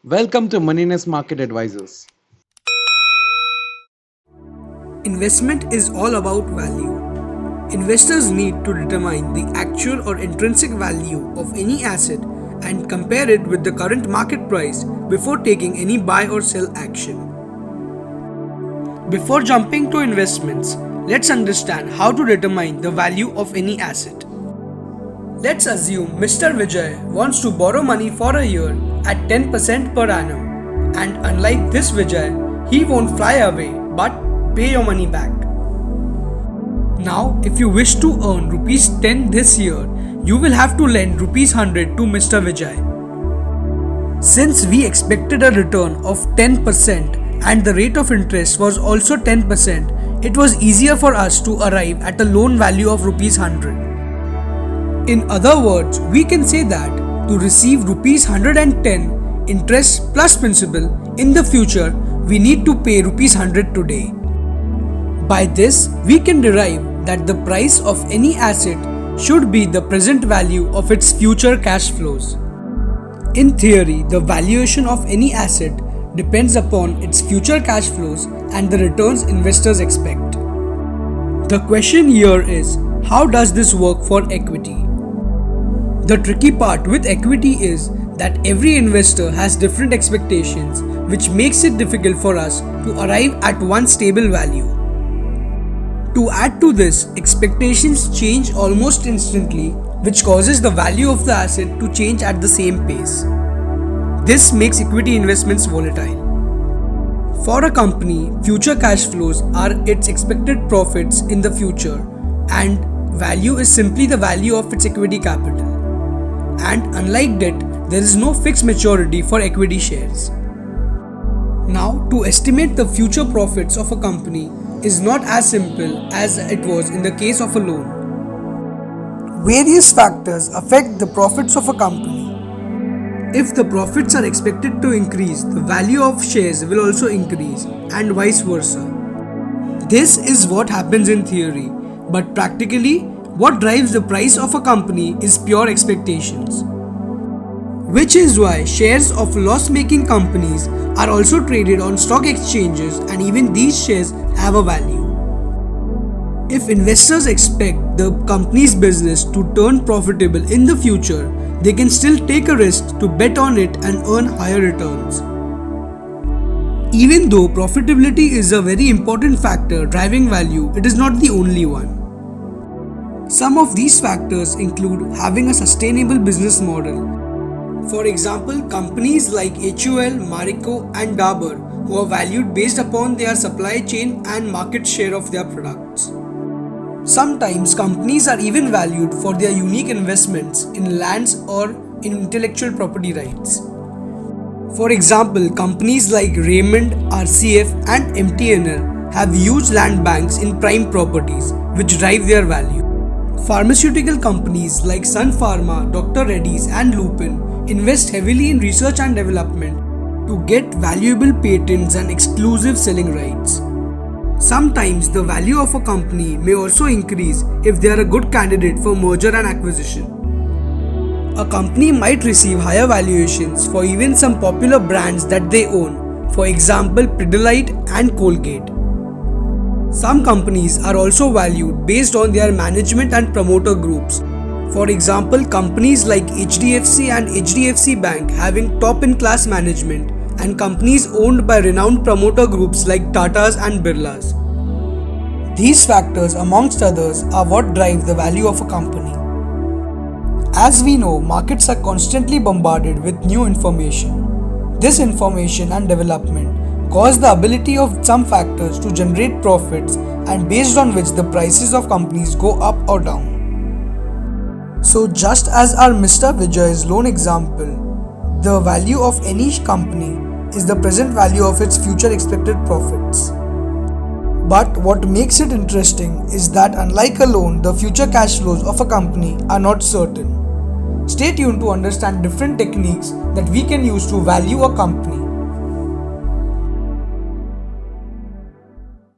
Welcome to Moneyness Market Advisors. Investment is all about value. Investors need to determine the actual or intrinsic value of any asset and compare it with the current market price before taking any buy or sell action. Before jumping to investments, let's understand how to determine the value of any asset. Let's assume Mr. Vijay wants to borrow money for a year at 10% per annum, and unlike this Vijay, he won't fly away but pay your money back. Now, if you wish to earn rupees 10 this year, you will have to lend rupees 100 to Mr. Vijay. Since we expected a return of 10% and the rate of interest was also 10%, it was easier for us to arrive at a loan value of rupees 100. In other words, we can say that to receive rupees 110 interest plus principal in the future, we need to pay rupees 100 today. By this, we can derive that the price of any asset should be the present value of its future cash flows. In theory, the valuation of any asset depends upon its future cash flows and the returns investors expect. The question here is, how does this work for equity? The tricky part with equity is that every investor has different expectations, which makes it difficult for us to arrive at one stable value. To add to this, expectations change almost instantly, which causes the value of the asset to change at the same pace. This makes equity investments volatile. For a company, future cash flows are its expected profits in the future, and value is simply the value of its equity capital. And unlike debt, there is no fixed maturity for equity shares. Now, to estimate the future profits of a company is not as simple as it was in the case of a loan. Various factors affect the profits of a company. If the profits are expected to increase, the value of shares will also increase, and vice versa. This is what happens in theory, but practically, what drives the price of a company is pure expectations. Which is why shares of loss-making companies are also traded on stock exchanges, and even these shares have a value. If investors expect the company's business to turn profitable in the future, they can still take a risk to bet on it and earn higher returns. Even though profitability is a very important factor driving value, it is not the only one. Some of these factors include having a sustainable business model. For example, companies like HUL, Marico and Dabur, who are valued based upon their supply chain and market share of their products. Sometimes companies are even valued for their unique investments in lands or in intellectual property rights. For example, companies like Raymond, RCF and MTNL have huge land banks in prime properties which drive their value. Pharmaceutical companies like Sun Pharma, Dr. Reddy's and Lupin invest heavily in research and development to get valuable patents and exclusive selling rights. Sometimes the value of a company may also increase if they are a good candidate for merger and acquisition. A company might receive higher valuations for even some popular brands that they own, for example Pidilite and Colgate. Some companies are also valued based on their management and promoter groups. For example, companies like HDFC and HDFC Bank having top-in-class management, and companies owned by renowned promoter groups like Tatas and Birlas. These factors, amongst others, are what drive the value of a company. As we know, markets are constantly bombarded with new information. This information and development cause the ability of some factors to generate profits, and based on which the prices of companies go up or down. So just as our Mr. Vijay's loan example, the value of any company is the present value of its future expected profits. But what makes it interesting is that unlike a loan, the future cash flows of a company are not certain. Stay tuned to understand different techniques that we can use to value a company.